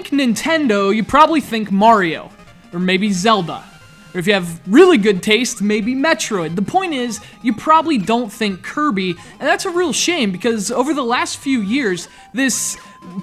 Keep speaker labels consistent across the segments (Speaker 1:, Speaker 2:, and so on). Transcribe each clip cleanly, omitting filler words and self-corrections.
Speaker 1: think Nintendo, you probably think Mario, or maybe Zelda. Or if you have really good taste, maybe Metroid. The point is, you probably don't think Kirby, and that's a real shame because over the last few years, this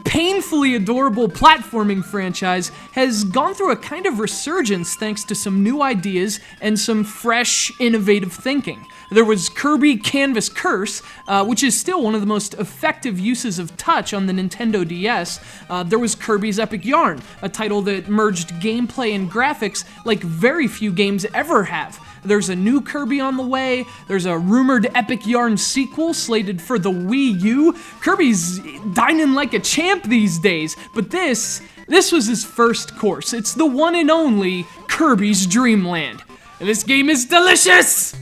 Speaker 1: painfully adorable platforming franchise has gone through a kind of resurgence thanks to some new ideas and some fresh, innovative thinking. There was Kirby Canvas Curse, which is still one of the most effective uses of touch on the Nintendo DS. There was Kirby's Epic Yarn, a title that merged gameplay and graphics like very few games ever have. There's a new Kirby on the way, there's a rumored Epic Yarn sequel slated for the Wii U. Kirby's dining like a champ these days, but this was his first course. It's the one and only Kirby's Dream Land. And this game is delicious!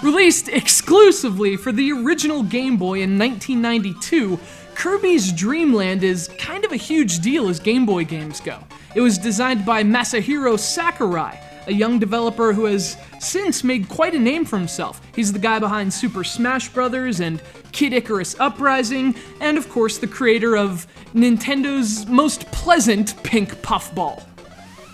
Speaker 1: Released exclusively for the original Game Boy in 1992, Kirby's Dream Land is kind of a huge deal as Game Boy games go. It was designed by Masahiro Sakurai, a young developer who has since made quite a name for himself. He's the guy behind Super Smash Bros. And Kid Icarus Uprising, and of course the creator of Nintendo's most pleasant pink puffball.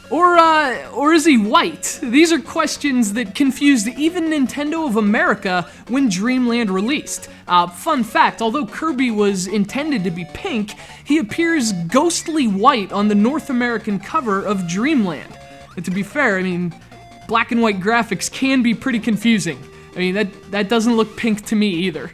Speaker 1: Or is he white? These are questions that confused even Nintendo of America when Dreamland released. Fun fact, although Kirby was intended to be pink, he appears ghostly white on the North American cover of Dreamland. And to be fair, I mean, black and white graphics can be pretty confusing. I mean, that doesn't look pink to me either.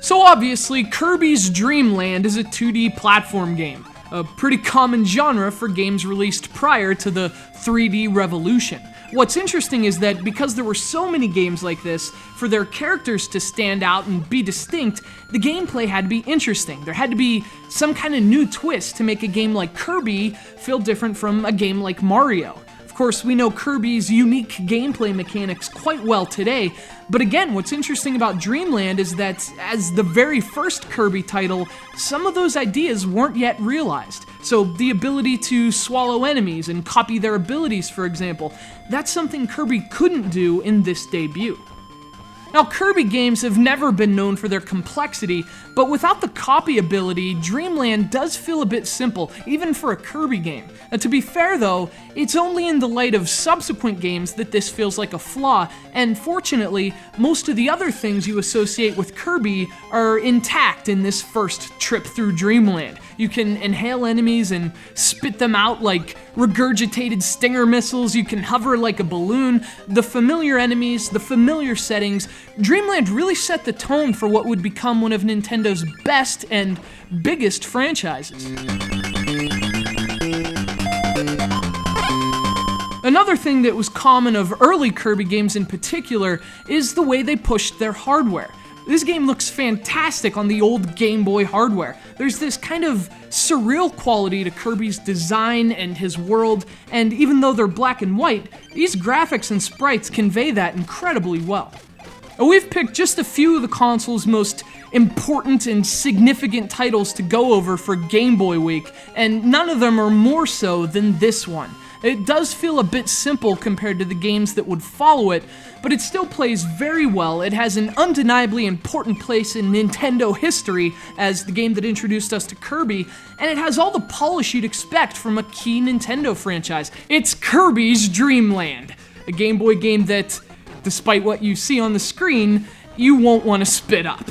Speaker 1: So obviously, Kirby's Dream Land is a 2D platform game, a pretty common genre for games released prior to the 3D revolution. What's interesting is that because there were so many games like this, for their characters to stand out and be distinct, the gameplay had to be interesting. There had to be some kind of new twist to make a game like Kirby feel different from a game like Mario. Of course, we know Kirby's unique gameplay mechanics quite well today, but again, what's interesting about Dreamland is that as the very first Kirby title, some of those ideas weren't yet realized. So the ability to swallow enemies and copy their abilities, for example, that's something Kirby couldn't do in this debut. Now, Kirby games have never been known for their complexity, but without the copy ability, Dreamland does feel a bit simple, even for a Kirby game. To be fair though, it's only in the light of subsequent games that this feels like a flaw, and fortunately, most of the other things you associate with Kirby are intact in this first trip through Dreamland. You can inhale enemies and spit them out like regurgitated stinger missiles, you can hover like a balloon, the familiar enemies, the familiar settings. Dreamland really set the tone for what would become one of Nintendo's best and biggest franchises. Another thing that was common of early Kirby games in particular is the way they pushed their hardware. This game looks fantastic on the old Game Boy hardware. There's this kind of surreal quality to Kirby's design and his world, and even though they're black and white, these graphics and sprites convey that incredibly well. We've picked just a few of the console's most important and significant titles to go over for Game Boy Week, and none of them are more so than this one. It does feel a bit simple compared to the games that would follow it, but it still plays very well. It has an undeniably important place in Nintendo history as the game that introduced us to Kirby, and it has all the polish you'd expect from a key Nintendo franchise. It's Kirby's Dream Land, a Game Boy game that, despite what you see on the screen, you won't want to spit up.